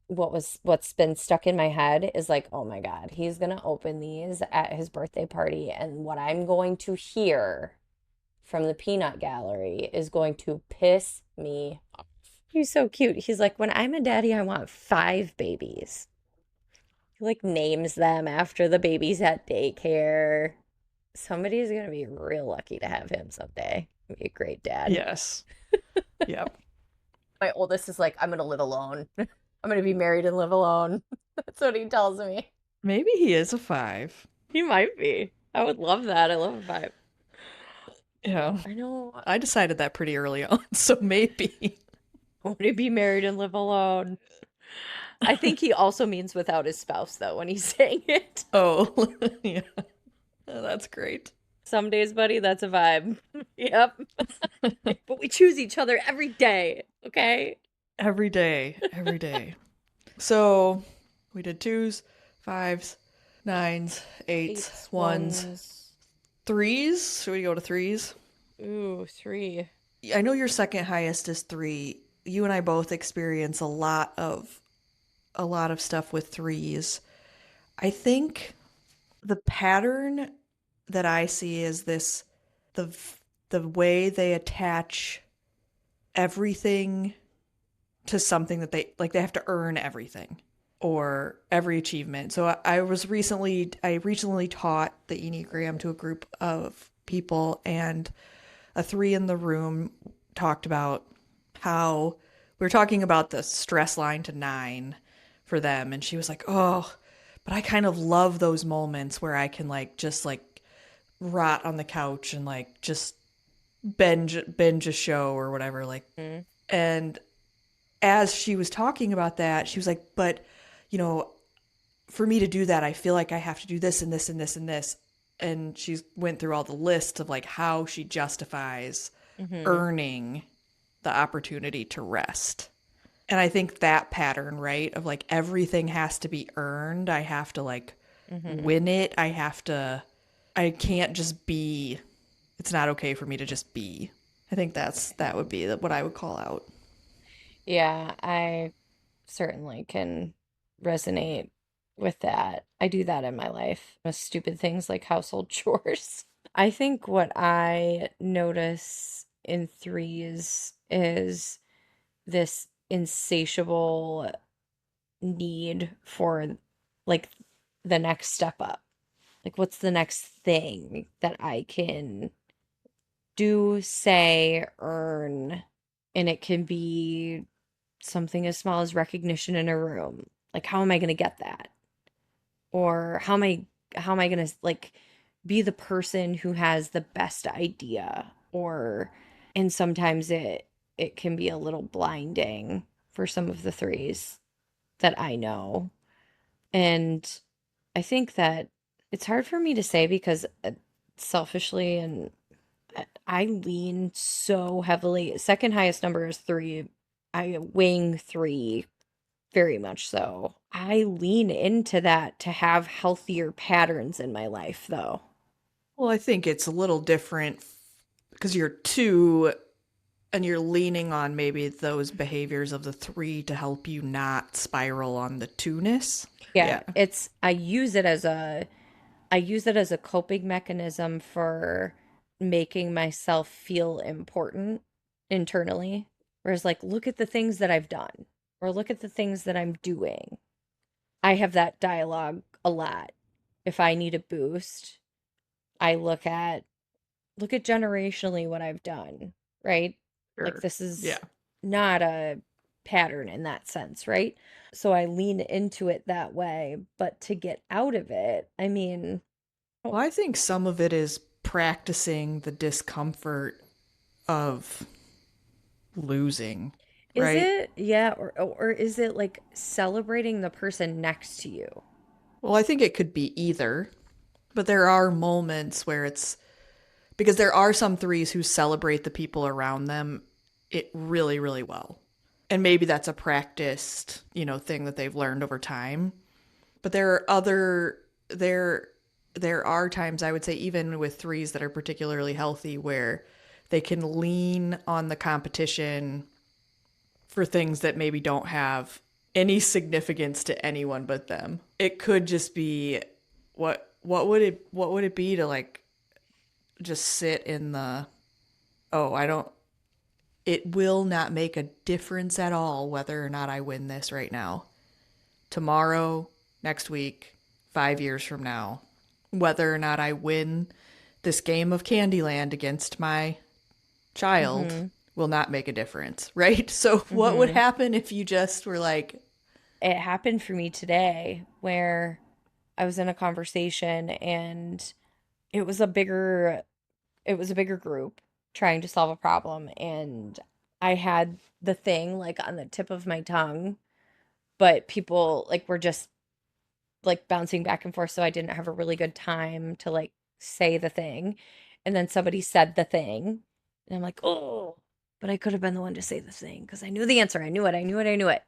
what's been stuck in my head is like, oh my God, he's gonna open these at his birthday party, and what I'm going to hear from the peanut gallery is going to piss me off. He's so cute. He's like, when I'm a daddy, I want 5 babies. He like names them after the babies at daycare. Somebody's gonna be real lucky to have him someday. Be a great dad. Yes. Yep. My oldest is like, I'm gonna live alone. I'm gonna be married and live alone. That's what he tells me. Maybe he is a 5. He might be. I would love that. I love a vibe. Yeah. I know. I decided that pretty early on, so maybe. I want to be married and live alone. I think he also means without his spouse, though, when he's saying it. Oh, yeah. That's great. Some days, buddy, that's a vibe. Yep. But we choose each other every day, okay? Every day, every day. So we did 2s, 5s, 9s, 8s, Eights, 1s, ones. 3s. Should we go to 3s? Ooh, 3. I know your second highest is 3. You and I both experience a lot of stuff with 3s. I think the pattern that I see is this the the way they attach everything to something that they have to earn everything or every achievement. So I recently taught the Enneagram to a group of people, and a 3 in the room talked about how we were talking about the stress line to 9 for them, and she was like, "Oh, but I kind of love those moments where I can like just like rot on the couch and like just binge a show or whatever like." Mm. And as she was talking about that, she was like, "But, you know, for me to do that, I feel like I have to do this and this and this and this." and she's went through all the lists of like how she justifies Mm-hmm. earning the opportunity to rest. And I think that pattern, right, of like everything has to be earned. I have to like Mm-hmm. win it. I can't just be. It's not okay for me to just be. I think that would be what I would call out. Yeah, I certainly can resonate with that. I do that in my life. Stupid things like household chores. I think what I notice in threes is this insatiable need for like the next step up. Like, what's the next thing that I can do, say, earn? And it can be something as small as recognition in a room. Like, how am I going to get that? Or how am I going to like be the person who has the best idea? Or and sometimes it can be a little blinding for some of the threes that I know. And I think that it's hard for me to say because selfishly and I lean so heavily. Second highest number is three. I wing three very much so. I lean into that to have healthier patterns in my life, though. Well, I think it's a little different because you're two and you're leaning on maybe those behaviors of the three to help you not spiral on the two-ness. Yeah, Yeah. I use it as a coping mechanism for making myself feel important internally. Whereas like look at the things that I've done or look at the things that I'm doing. I have that dialogue a lot. If I need a boost, I look at generationally what I've done, right? Like Sure. this Yeah. is not a pattern in that sense, right? So I lean into it that way, but to get out of it, I mean, oh, Well, I think some of it is practicing the discomfort of losing, is right? it? Yeah, or is it like celebrating the person next to you? Well, I think it could be either, but there are moments where it's because there are some threes who celebrate the people around them it really, really well. And maybe that's a practiced, thing that they've learned over time. But there there are times I would say even with threes that are particularly healthy where they can lean on the competition for things that maybe don't have any significance to anyone but them. It could just be what would it be to like just sit in the oh, I don't it will not make a difference at all whether or not I win this right now. Tomorrow, next week, 5 years from now, whether or not I win this game of Candyland against my child Mm-hmm. will not make a difference, right? So, what would Mm-hmm. happen if you just were like, It happened for me today where I was in a conversation and it was a bigger it was a bigger group trying to solve a problem and I had the thing like on the tip of my tongue, but people like were just like bouncing back and forth so I didn't have a really good time to like say the thing. And then somebody said the thing and I'm like, "Oh, but I could have been the one to say the thing because I knew the answer. I knew it. I knew it. I knew it.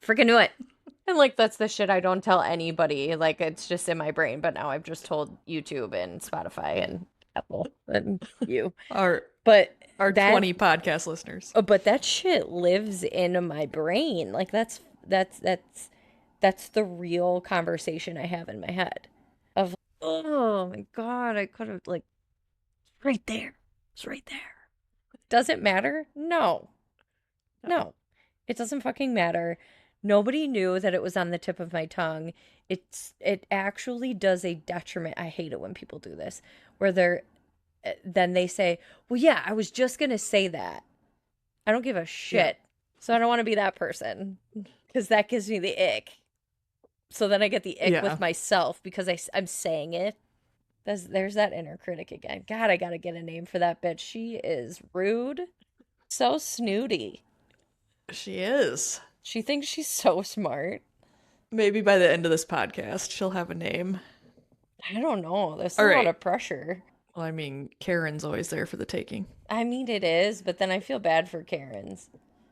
Freaking knew it." And like that's the shit I don't tell anybody. Like it's just in my brain, but now I've just told YouTube and Spotify and Apple and you. our But our that 20 podcast listeners? but that shit lives in my brain. Like that's the real conversation I have in my head of oh my God, I could have like right there. It's right there. Does it matter? No. No. No. It doesn't fucking matter. Nobody knew that it was on the tip of my tongue. It actually does a detriment. I hate it when people do this, where then they say, "Well, yeah, I was just gonna say that." I don't give a Yeah. shit. So I don't want to be that person because that gives me the ick. So then I get the ick with Yeah. myself because I'm saying it. There's that inner critic again. God, I gotta get a name for that bitch. She is rude, so snooty. She is. She thinks she's so smart. Maybe by the end of this podcast, she'll have a name. I don't know. There's a All lot right. of pressure. Well, I mean, Karen's always there for the taking. I mean, it is, but then I feel bad for Karens.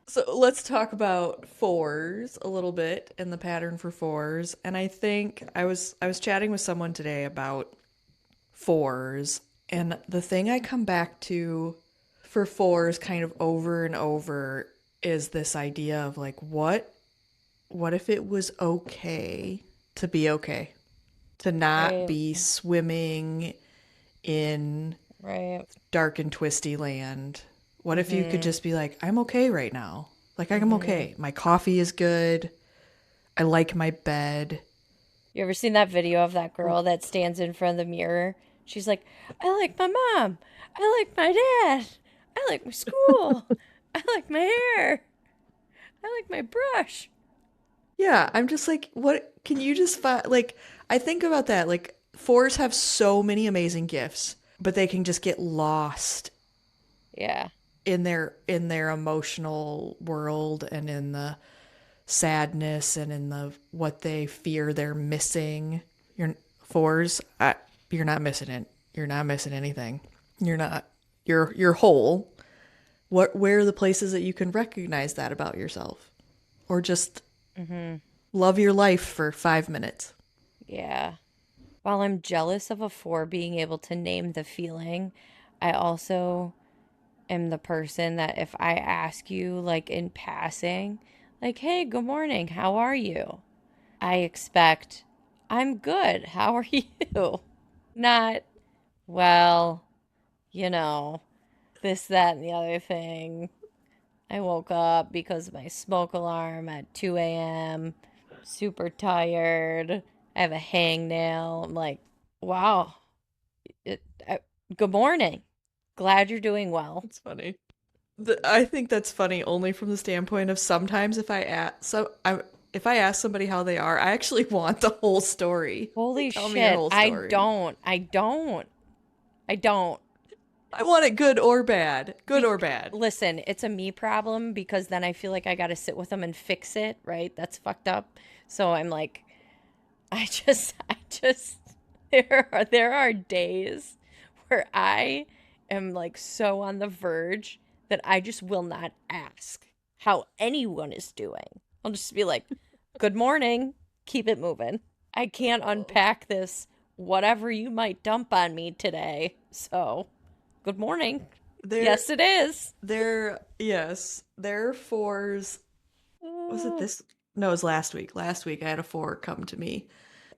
So let's talk about fours a little bit and the pattern for fours. And I think I was chatting with someone today about fours, and the thing I come back to for fours kind of over and over is this idea of like what if it was okay to be okay? To not Right, be swimming in right. dark and twisty land. What if you could Mm-hmm. just be like, I'm okay right now? Like, I'm Mm-hmm. okay. My coffee is good. I like my bed. You ever seen that video of that girl that stands in front of the mirror? She's like, I like my mom. I like my dad. I like my school. I like my hair. I like my brush. Yeah, I'm just like, what can you just find? Like, I think about that. Like, fours have so many amazing gifts, but they can just get lost Yeah. in their emotional world and in the sadness and in the what they fear they're missing. You're fours, you're not missing it. You're not missing anything. You're not. You're whole. Where are the places that you can recognize that about yourself, or just Mm-hmm. love your life for 5 minutes? Yeah. While I'm jealous of a four being able to name the feeling, I also am the person that if I ask you, like in passing, like, hey, good morning, how are you? I expect, I'm good, how are you? Not, well, you know, this, that, and the other thing. I woke up because of my smoke alarm at 2 a.m., super tired. I have a hangnail. I'm like, wow, it, I, good morning. Glad you're doing well. It's funny. I think that's funny only from the standpoint of sometimes if I ask somebody how they are, I actually want the whole story. Like, Holy tell me your shit. whole I story. don't. I don't. I don't. I want it good or bad. Good Be or bad. Listen, it's a me problem because then I feel like I got to sit with them and fix it, right? That's fucked up. So I'm like, I just, there are days where I am like so on the verge that I just will not ask how anyone is doing. I'll just be like, good morning, keep it moving. I can't Oh. unpack this, whatever you might dump on me today. So, good morning. They're Yes, it is. yes, they're fours. Was it Oh, this? No, it was last week. Last week I had a four come to me,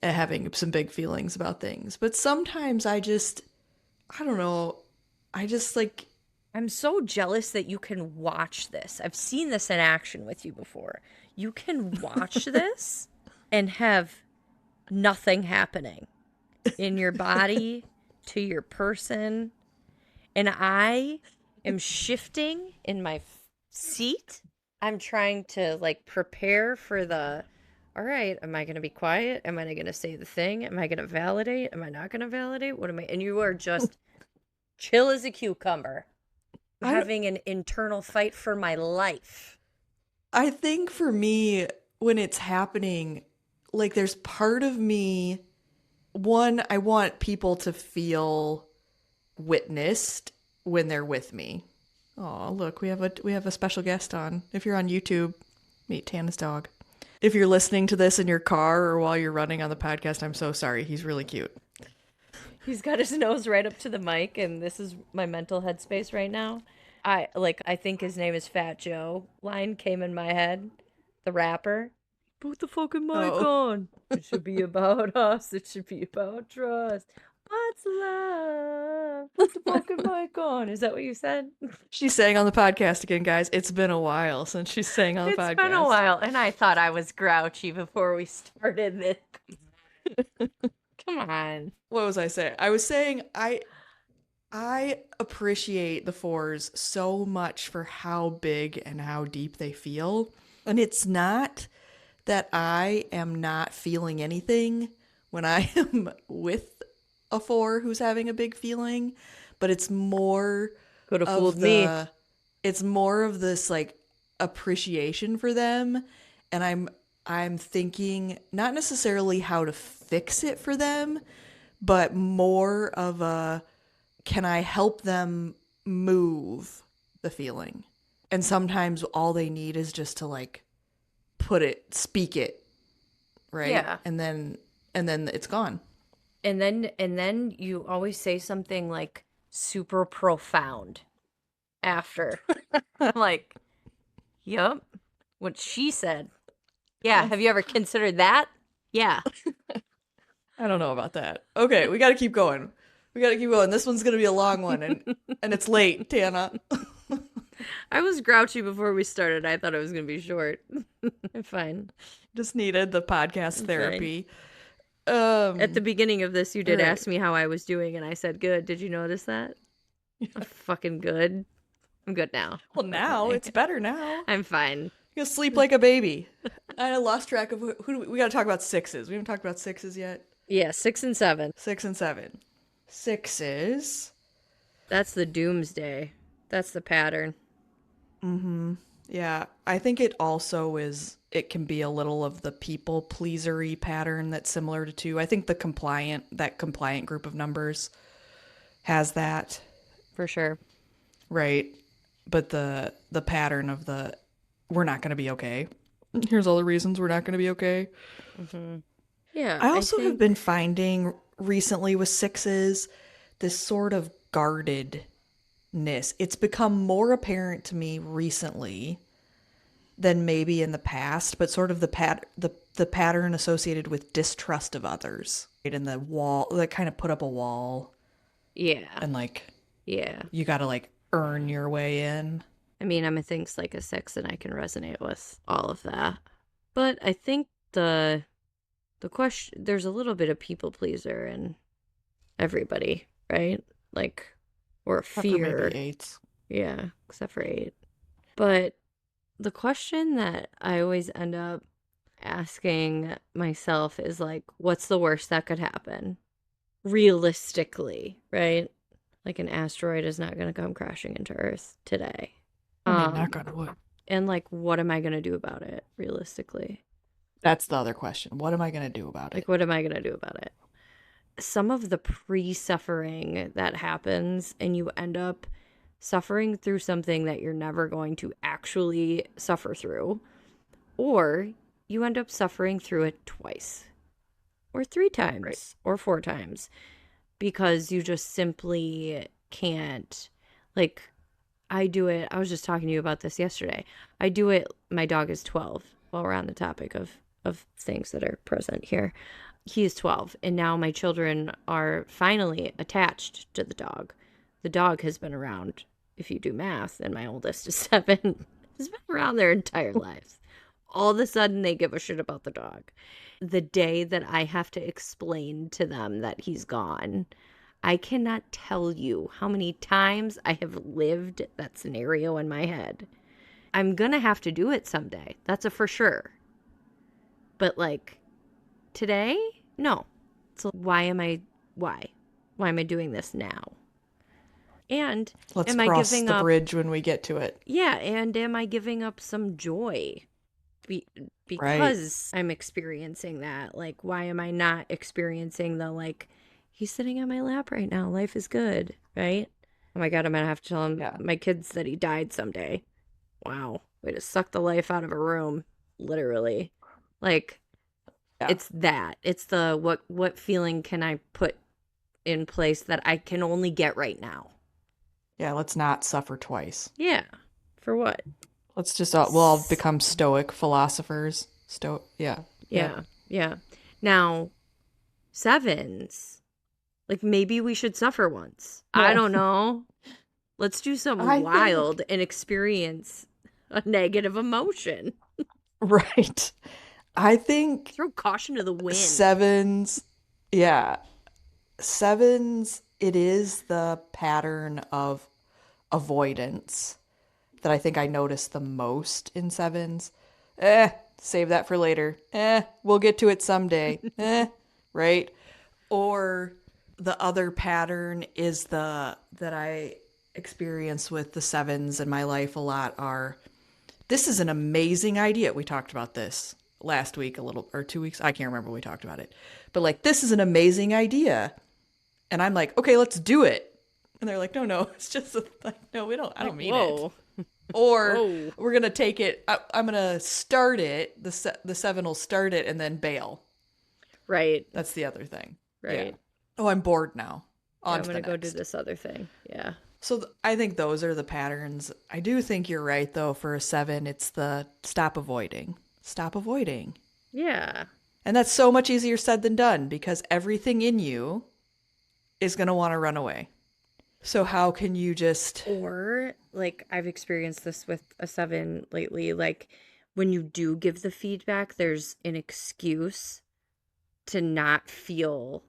having some big feelings about things. But sometimes I don't know. I just like I'm so jealous that you can watch this. I've seen this in action with you before. You can watch this and have nothing happening in your body, to your person. And I am shifting in my seat. I'm trying to like prepare for the, all right, am I going to be quiet? Am I going to say the thing? Am I going to validate? Am I not going to validate? What am I? And you are just chill as a cucumber. I'm I don't, having an internal fight for my life. I think for me when it's happening, like there's part of me, one, I want people to feel witnessed when they're with me. Oh, look, we have a special guest on. If you're on YouTube, meet Tana's dog. If you're listening to this in your car or while you're running on the podcast, I'm so sorry. He's really cute. He's got his nose right up to the mic, and this is my mental headspace right now. I think his name is Fat Joe. Line came in my head. The rapper. Put the fucking mic Oh, on. It should be about us. It should be about trust. What's love? Put the fucking mic on. Is that what you said? she's saying on the podcast again, guys. It's been a while since she's saying on the It's been a podcast. while, and I thought I was grouchy before we started this. Come on. What was I saying? I was saying I appreciate the fours so much for how big and how deep they feel. And it's not that I am not feeling anything when I am with a four who's having a big feeling, but Could have fooled of me. the it's more of this like appreciation for them, and I'm thinking not necessarily how to fix it for them, but more of a, can I help them move the feeling? And sometimes all they need is just to like speak it, right? Yeah. And then it's gone. And then you always say something like super profound after. I'm like, yup, what she said. Yeah, have you ever considered that? Yeah. I don't know about that. Okay, we got to keep going. We got to keep going. This one's going to be a long one, and it's late, Tana. I was grouchy before we started. I thought it was going to be short. I'm fine. Just needed the podcast I'm fine. therapy. At the beginning of this, you All did right. ask me how I was doing, and I said good. Did you notice that? I'm fucking good. I'm good now. Well, now Okay. it's better now. I'm fine. You sleep like a baby. I lost track of who do we got to talk about sixes. We haven't talked about sixes yet. Yeah, 6 and 7. 6 and 7. Sixes. That's the doomsday. That's the pattern. Yeah, I think it also is. It can be a little of the people pleasery pattern that's similar to two. I think that compliant group of numbers has that, For sure. right? But the pattern of the we're not going to be okay. Here's all the reasons we're not going to be okay. Yeah, I I also have think. been finding recently with sixes this sort of guardedness. It's become more apparent to me recently than maybe in the past, but sort of the pattern associated with distrust of others. Right? And the wall that kind of put up a wall Yeah. and like Yeah. you got to like earn your way in. I mean, I'm a things like a 6 and I can resonate with all of that. But I think the question there's a little bit of people pleaser in everybody, right? Like or Except for maybe fear. eights. Yeah, except for 8. But the question that I always end up asking myself is like, what's the worst that could happen? Realistically, right? Like an asteroid is not going to come crashing into Earth today. I mean, knock on wood. And like, what am I going to do about it realistically? That's the other question. What am I going to do about Like, it? what am I going to do about it? Some of the pre suffering that happens, and you end up suffering through something that you're never going to actually suffer through, or you end up suffering through it twice, or 3 times, Right. or 4 times, because you just simply can't. Like, I do it. I was just talking to you about this yesterday. I do it. My dog is 12. While we're on the topic of things that are present here, he is 12, and now my children are finally attached to the dog. The dog has been around, if you do math, and my oldest is 7, has been around their entire lives. All of a sudden, they give a shit about the dog. The day that I have to explain to them that he's gone, I cannot tell you how many times I have lived that scenario in my head. I'm gonna have to do it someday. That's a for sure. But like today, no. So why? Why am I doing this now? And Let's am I cross giving the up? bridge when we get to it. Yeah, and am I giving up some joy Be- Right. because I'm experiencing that? Like, why am I not experiencing the like, he's sitting on my lap right now. Life is good, right? Oh my God, I'm gonna have to tell him Yeah. my kids that he died someday. Wow, way to suck the life out of a room, literally. Like, Yeah. it's that. It's the what feeling can I put in place that I can only get right now? Yeah, let's not suffer twice. Yeah. For what? Let's just we'll all become stoic philosophers. Yeah. Yep. Yeah. Yeah. Now, sevens. Like maybe we should suffer once. I Well, don't know. Let's do something I think wild and experience a negative emotion. right. I think Throw caution to the wind. sevens, yeah. Sevens, it is the pattern of avoidance that I think I notice the most in sevens. Save that for later. We'll get to it someday. Right? Or the other pattern is the that I experience with the sevens in my life a lot are, this is an amazing idea. We talked about this last week a little, or 2 weeks. I can't remember when we talked about it. But like, this is an amazing idea. And I'm like, okay, let's do it. And they're like, no, it's just like, no, I don't Like, mean it. whoa, Or whoa. we're going to take it, I'm going to start it. The seven will start it and then bail. Right, That's the other thing. Yeah. right. Oh, I'm bored now. Yeah, On I'm to the gonna go do next. this other thing. Yeah. So I think those are the patterns. I do think you're right, though. For a seven, it's the stop avoiding. Stop avoiding. Yeah. And that's so much easier said than done because everything in you is going to want to run away. So how can you just. Or like I've experienced this with a seven lately, like when you do give the feedback, there's an excuse to not feel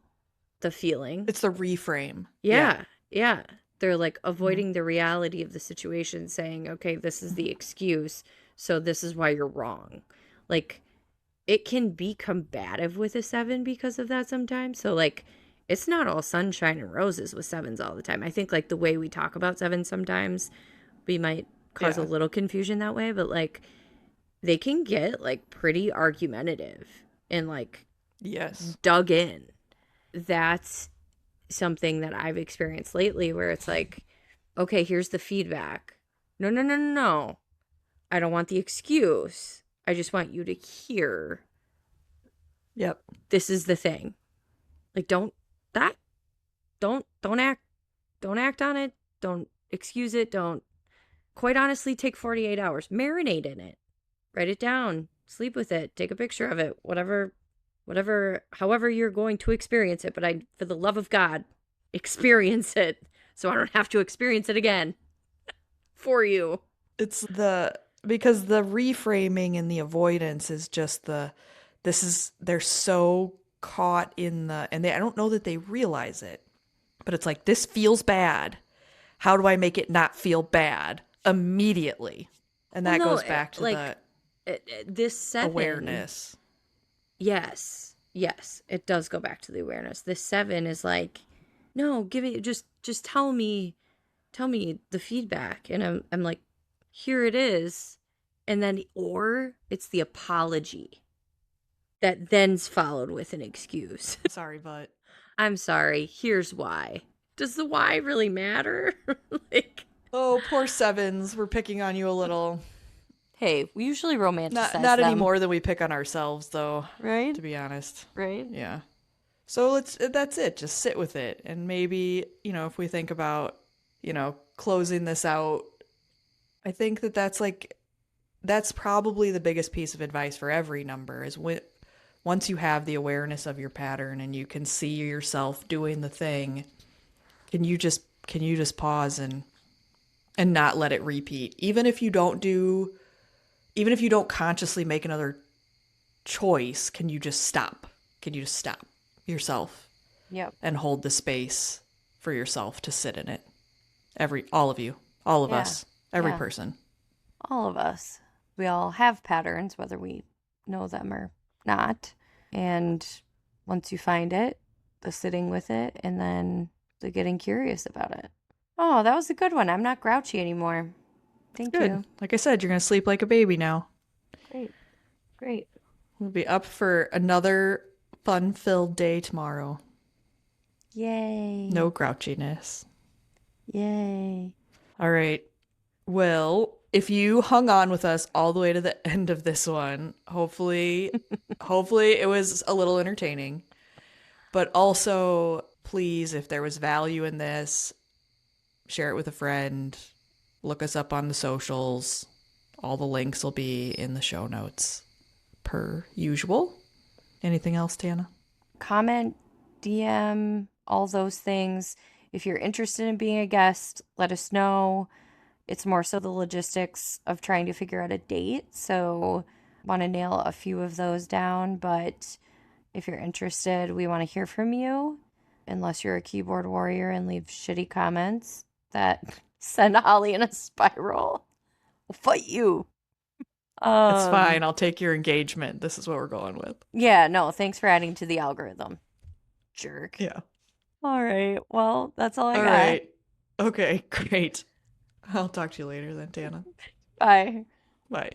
the feeling. It's the reframe. Yeah. Yeah. Yeah. They're like Mm-hmm. avoiding the reality of the situation, saying, okay, this is the excuse, so this is why you're wrong. Like it can be combative with a seven because of that sometimes. So like it's not all sunshine and roses with sevens all the time. I think like the way we talk about sevens sometimes we might cause a Yeah. little confusion that way, but like they can get like pretty argumentative and like Yes. dug in. That's something that I've experienced lately where it's like, okay, here's the feedback. No, no, no, no, no. I don't want the excuse. I just want you to hear Yep. this is the thing. Like that don't act on it. Don't excuse it. Don't quite honestly take 48 hours. Marinate in it. Write it down. Sleep with it. Take a picture of it. However you're going to experience it, but I for the love of God, experience it so I don't have to experience it again for you. It's because the reframing and the avoidance is just they're so caught in and I don't know that they realize it, but it's like, this feels bad. How do I make it not feel bad immediately? And Well, that no, goes back to the this seven. awareness. Yes, yes, it does go back to the awareness. This seven is like, no, give me just tell me the feedback, and I'm like, here it is, and then or it's the apology that then's followed with an excuse. Sorry, but I'm sorry. Here's why. Does the why really matter? Like, oh, poor sevens, we're picking on you a little. hey, we usually romanticize Not any them, more than we pick on ourselves, though, right? to be honest. Right? Yeah. So that's it. Just sit with it. And maybe, if we think about, closing this out, I think that's probably the biggest piece of advice for every number is once you have the awareness of your pattern and you can see yourself doing the thing, can you just pause and not let it repeat? Even if you don't consciously make another choice, can you just stop? Can you just stop yourself Yep. and hold the space for yourself to sit in it? All of you, all of Yeah. us, every Yeah. person. All of us. We all have patterns, whether we know them or not. And once you find it, the sitting with it, and then the getting curious about it. Oh, that was a good one. I'm not grouchy anymore. Thank Good. you. Like I said, you're going to sleep like a baby now. Great. Great. We'll be up for another fun-filled day tomorrow. Yay. No grouchiness. Yay. All right. Well, if you hung on with us all the way to the end of this one, hopefully it was a little entertaining. But also, please, if there was value in this, share it with a friend. Look us up on the socials. All the links will be in the show notes, per usual. Anything else, Tana? Comment, DM, all those things. If you're interested in being a guest, let us know. It's more so the logistics of trying to figure out a date. So, want to nail a few of those down. But if you're interested, we want to hear from you. Unless you're a keyboard warrior and leave shitty comments that send Holly in a spiral, we'll fight you. It's fine. I'll take your engagement. This is what we're going with. Yeah, no, thanks for adding to the algorithm. Jerk. Yeah. All right. Well, that's all I All got. right. Okay, great. I'll talk to you later then, Tana. Bye. Bye.